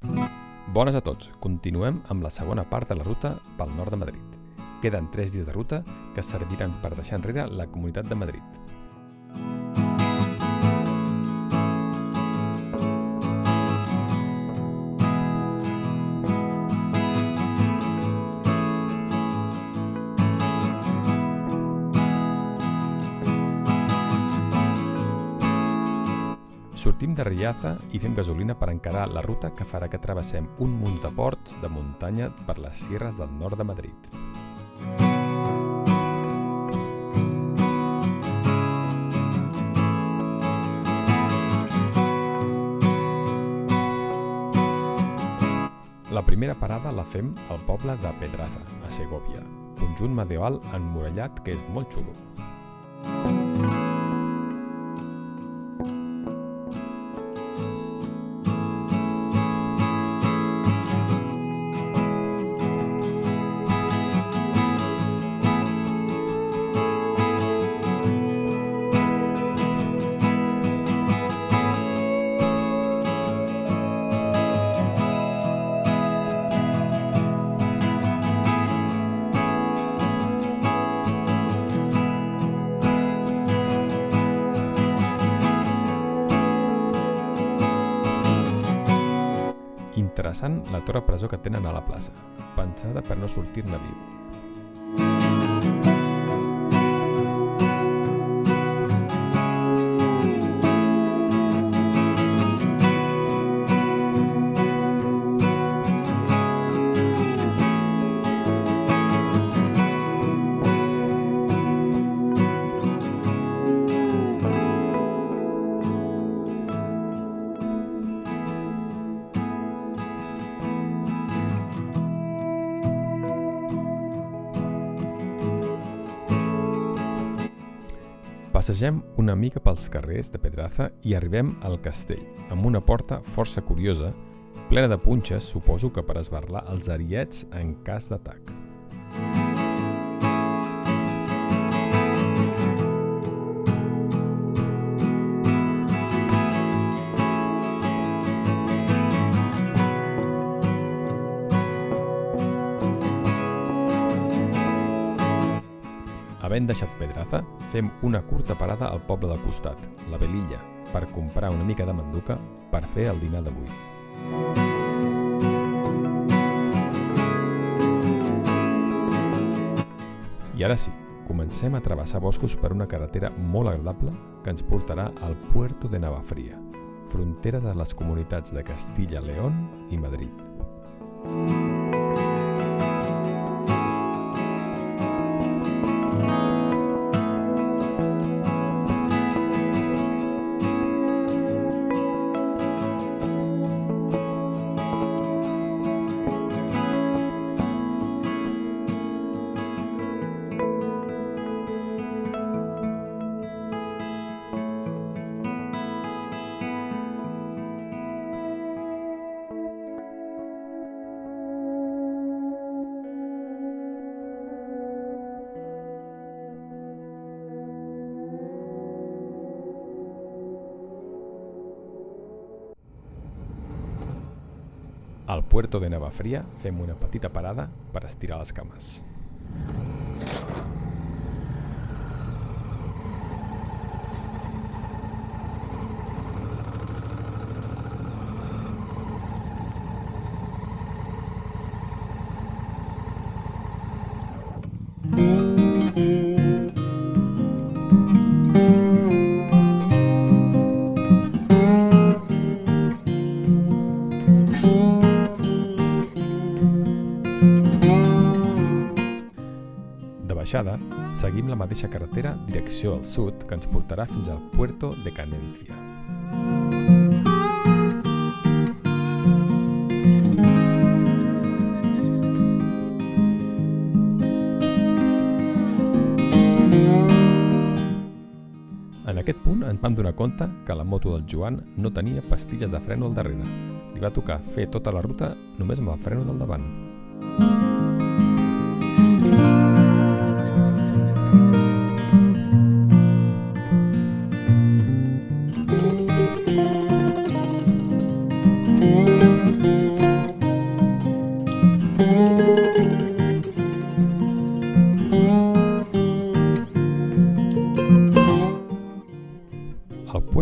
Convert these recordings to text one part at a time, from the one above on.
Bones a tots, continuem amb la segona part de la ruta pel nord de Madrid. Queden 3 dies de ruta que serviran per deixar enrere la Comunitat de Madrid. Sortim de Riaza i fem gasolina per encarar la ruta que farà que travessem un munt de ports de muntanya per les sierres del nord de Madrid. La primera parada la fem al poble de Pedraza, a Segovia, conjunt medieval emmurallat que és molt xulo. Interessant la torre presó que tenen a la plaça, pensada per no sortir-ne viu. Passegem una mica pels carrers de Pedraza i arribem al castell, amb una porta força curiosa, plena de punxes, suposo que per esberlar els ariets en cas d'atac. Havent deixat Pedraza, fem una curta parada al poble del costat, la Velilla, per comprar una mica de manduca per fer el dinar d'avui. I ara sí, comencem a travessar boscos per una carretera molt agradable que ens portarà al Puerto de Navafría, frontera de les comunitats de Castilla, León i Madrid. Al Puerto de Navafría fem una petita parada per estirar les cames. Baixada, seguim la mateixa carretera direcció al sud que ens portarà fins al Puerto de Canencia. En aquest punt ens vam donar compte que la moto del Joan no tenia pastilles de freno al darrere. Li va tocar fer tota la ruta només amb el freno del davant.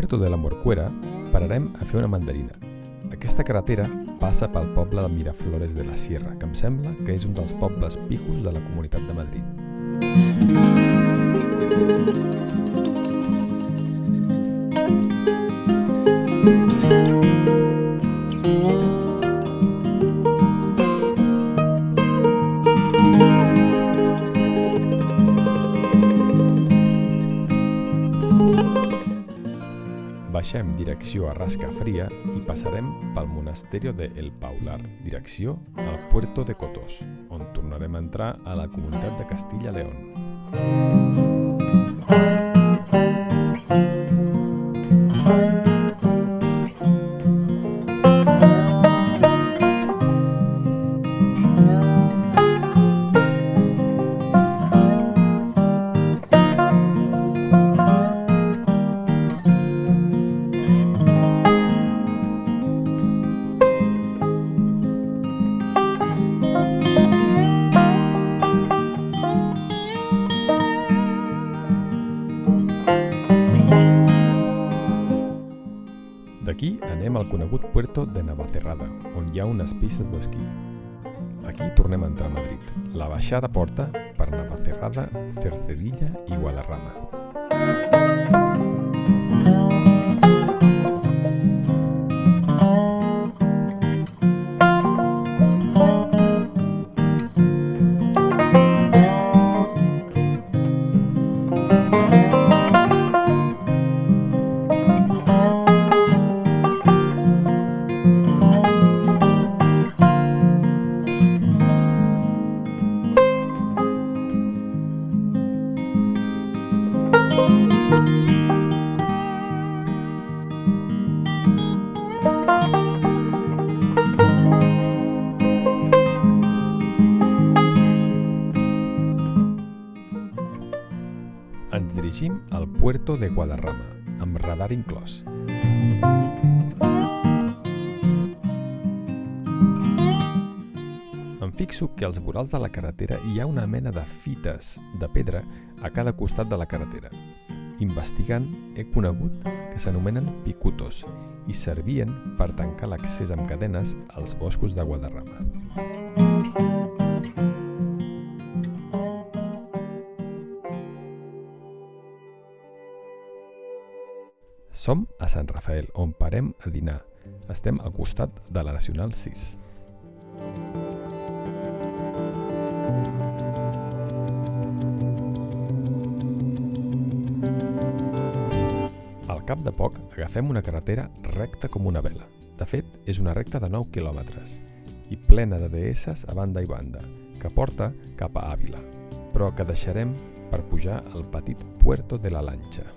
Puerto de la Morcuera pararem a fer una mandarina. Aquesta carretera passa pel poble de Miraflores de la Sierra, que em sembla que és un dels pobles picos de la Comunitat de Madrid. Baixem direcció a Rascafria i passarem pel monasterio de El Paular, direcció al Puerto de Cotos, on tornarem a entrar a la Comunitat de Castilla-León. D'aquí anem al conegut Puerto de Navacerrada, on hi ha unes pistes d'esquí. Aquí tornem a entrar a Madrid. La baixada porta per Navacerrada, Cercedilla i Guadarrama. Ens dirigim al Puerto de Guadarrama, amb radar inclòs. Em fixo que als vorals de la carretera hi ha una mena de fites de pedra a cada costat de la carretera. Investigant, he conegut que s'anomenen picutos i servien per tancar l'accés amb cadenes als boscos de Guadarrama. Som a Sant Rafael, on parem a dinar. Estem al costat de la Nacional 6. Al cap de poc agafem una carretera recta com una vela. De fet, és una recta de 9 quilòmetres i plena de deesses a banda i banda, que porta cap a Àvila, però que deixarem per pujar al petit Puerto de la Lancha.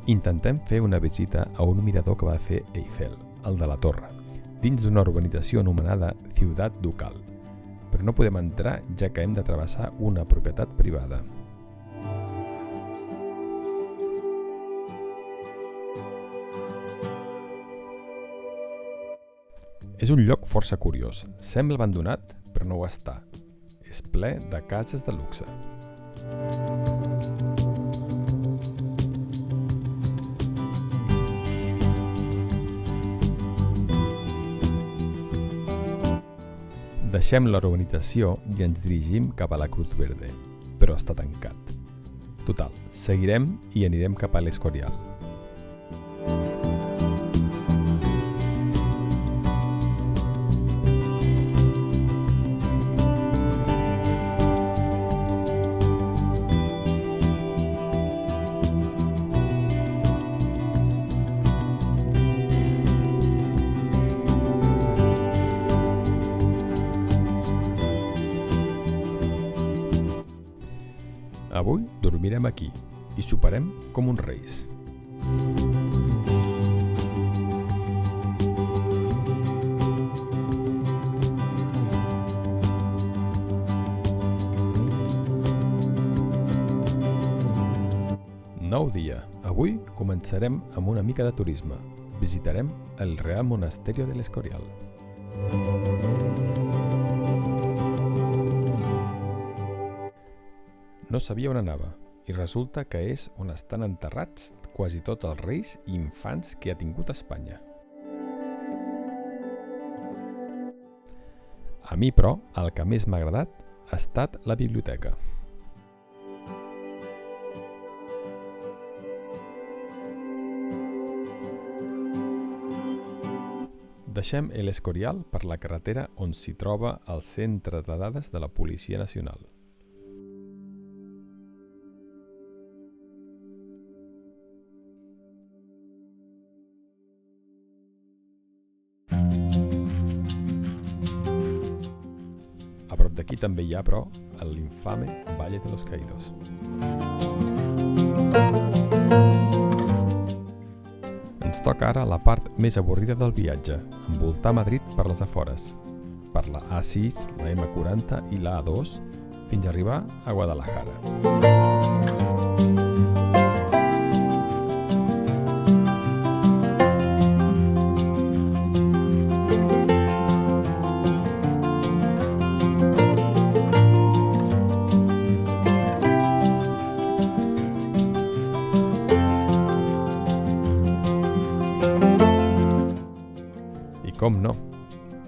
Intentem fer una visita a un mirador que va fer Eiffel, el de la Torre, dins d'una urbanització anomenada Ciutat Ducal, però no podem entrar ja que hem de travessar una propietat privada. És un lloc força curiós. Sembla abandonat, però no ho està. És ple de cases de luxe. Deixem la urbanització i ens dirigim cap a la Cruz Verde, però està tancat. Total, seguirem i anirem cap a l'Escorial. dormirem aquí i soparem com uns reis. Nou dia. Avui començarem amb una mica de turisme. Visitarem el Real Monasterio del Escorial. No sabia on anava, i resulta que és on estan enterrats quasi tots els reis i infants que ha tingut Espanya. A mi, però, el que més m'ha agradat ha estat la biblioteca. Deixem El Escorial per la carretera on s'hi troba el centre de dades de la Policia Nacional. A prop d'aquí també hi ha, però, l'infame Valle de los Caídos. Ens toca ara la part més avorrida del viatge, envoltar Madrid per les afores, per la A6, la M40 i la A2, fins a arribar a Guadalajara. Com no,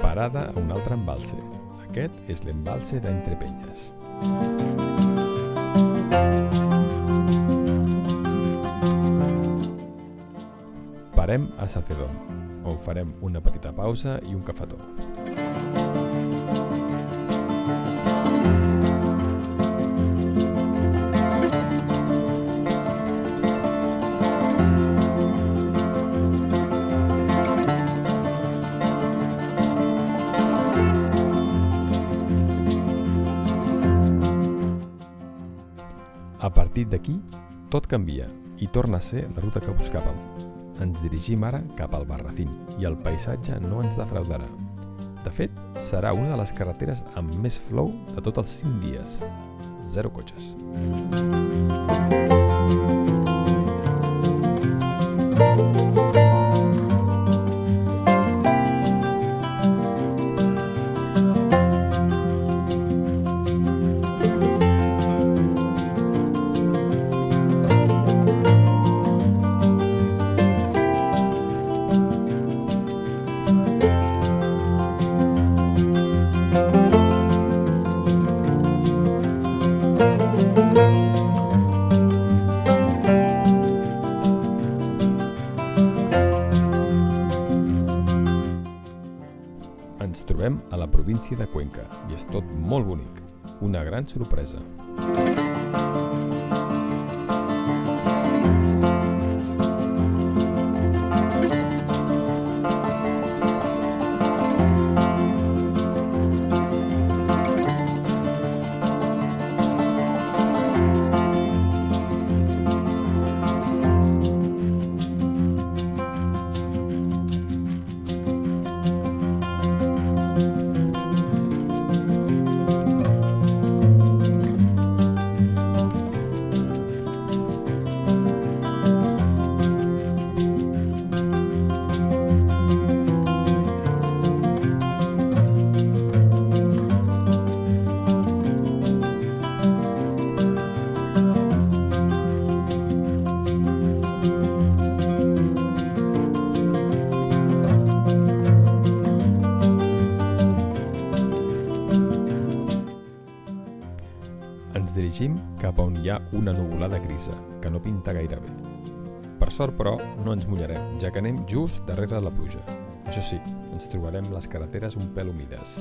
parada a un altre embalse. Aquest és l'embalse d'Entrepenyes. Parem a Sacedón, on farem una petita pausa i un cafetó. A partir d'aquí, tot canvia i torna a ser la ruta que buscàvem. Ens dirigim ara cap al Barracín i el paisatge no ens defraudarà. De fet, serà una de les carreteres amb més flow de tots els 5 dies. 0 cotxes. Ens trobem a la província de Cuenca i és tot molt bonic. Una gran sorpresa. Ens dirigim cap a on hi ha una nuvolada grisa, que no pinta gaire bé. Per sort, però, no ens mullarem, ja que anem just darrere la pluja. Això sí, ens trobarem les carreteres un pèl humides.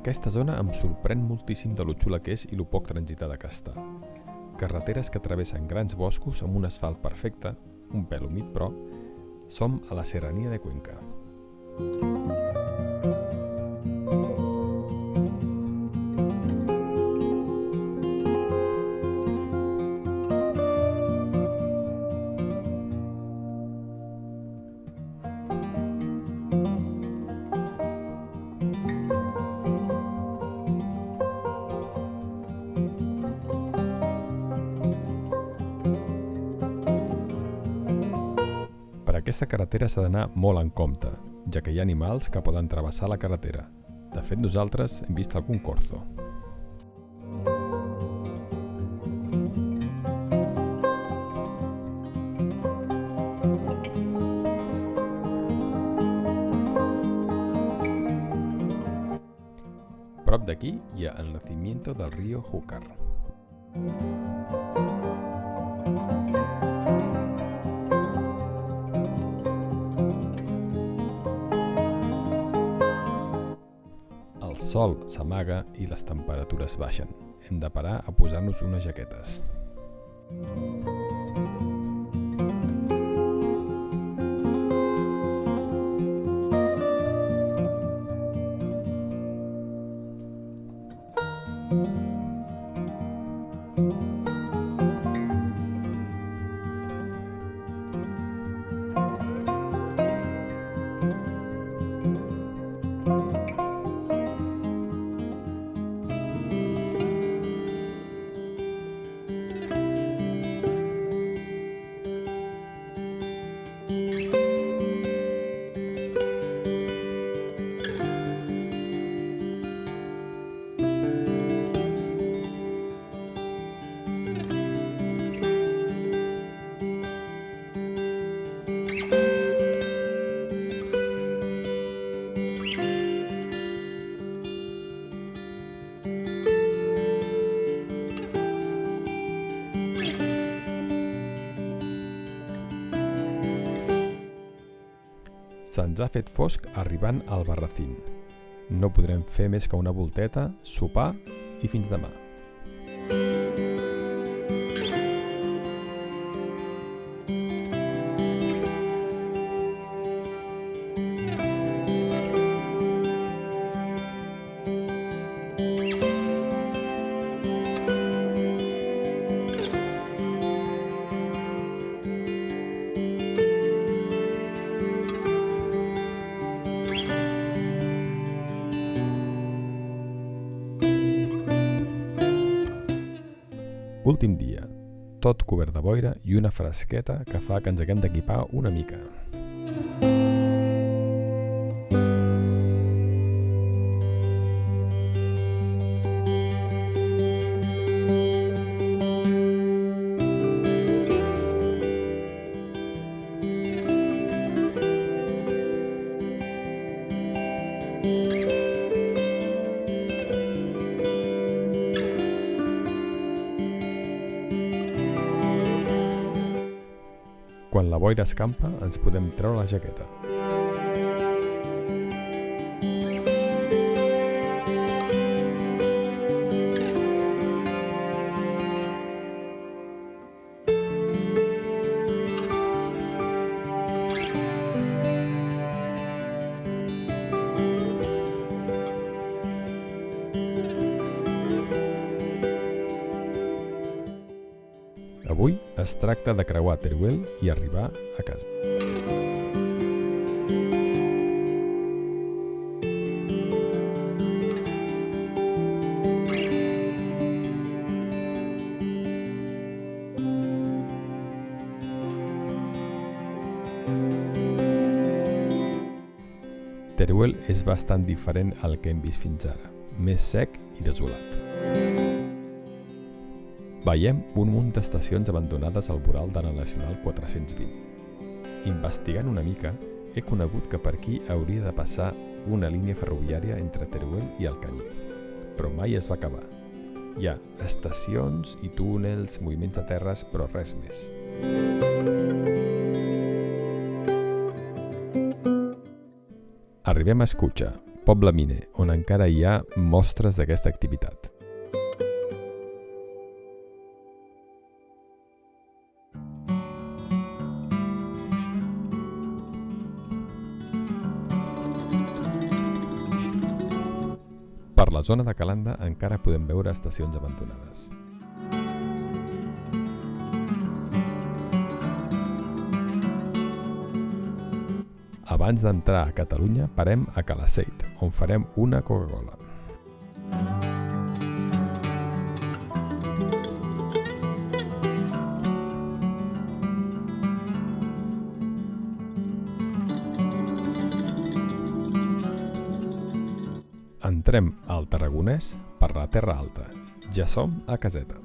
Aquesta zona em sorprèn moltíssim de lo xula que és i lo poc transitada que està. Carreteres que travessen grans boscos amb un asfalt perfecte, un pèl humit però, som a la Serranía de Cuenca. Per aquesta carretera s'ha d'anar molt en compte, ja que hi ha animals que poden travessar la carretera. De fet, nosaltres hem vist algun corzo. Prop d'aquí hi ha el nacimiento del río Júcar. El sol s'amaga i les temperatures baixen. Hem de parar a posar-nos unes jaquetes. Se'ns ha fet fosc arribant al Barracín. No podrem fer més que una volteta, sopar i fins demà. Últim dia, tot cobert de boira i una fresqueta que fa que ens haguem d'equipar una mica. Quan la boira escampa, ens podem treure la jaqueta. Avui es tracta de creuar Teruel i arribar a casa. Teruel és bastant diferent al que hem vist fins ara, més sec i desolat. Veiem un munt d'estacions abandonades al voral de la Nacional 420. Investigant una mica, he conegut que per aquí hauria de passar una línia ferroviària entre Teruel i Alcañiz, però mai es va acabar. Hi ha estacions i túnels, moviments de terres, però res més. Arribem a Escucha, Poble Miner, on encara hi ha mostres d'aquesta activitat. Per la zona de Calanda encara podem veure estacions abandonades. Abans d'entrar a Catalunya parem a Calaceit, on farem una Coca-Cola. Entrem al Tarragonès per la Terra Alta. Ja som a caseta.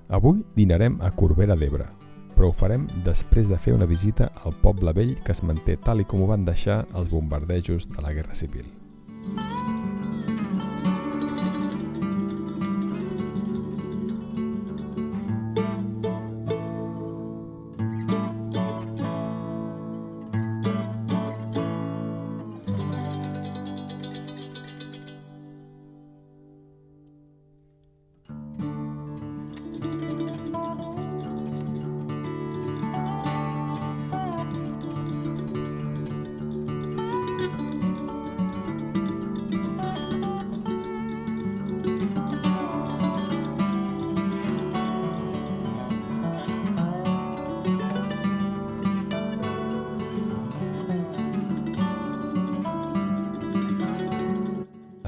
Avui dinarem a Corbera d'Ebre, però ho farem després de fer una visita al poble vell que es manté tal i com ho van deixar els bombardejos de la Guerra Civil.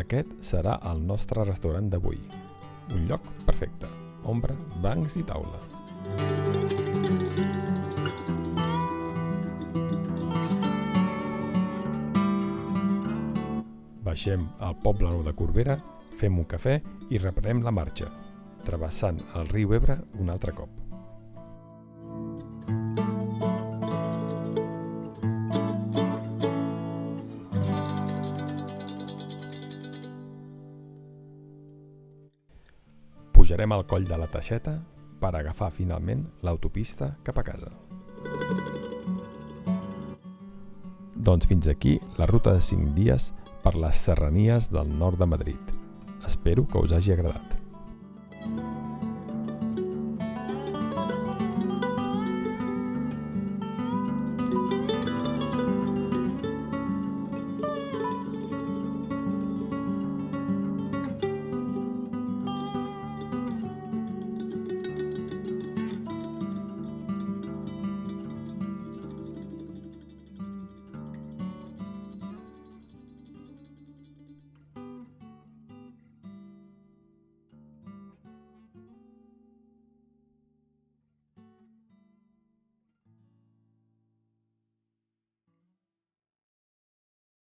Aquest serà el nostre restaurant d'avui. Un lloc perfecte. Ombra, bancs i taula. Baixem al poble nou de Corbera, fem un cafè i reprenem la marxa, travessant el riu Ebre un altre cop. Pujarem al coll de la Teixeta per agafar finalment l'autopista cap a casa. Doncs fins aquí la ruta de 5 dies per les serranies del nord de Madrid. Espero que us hagi agradat.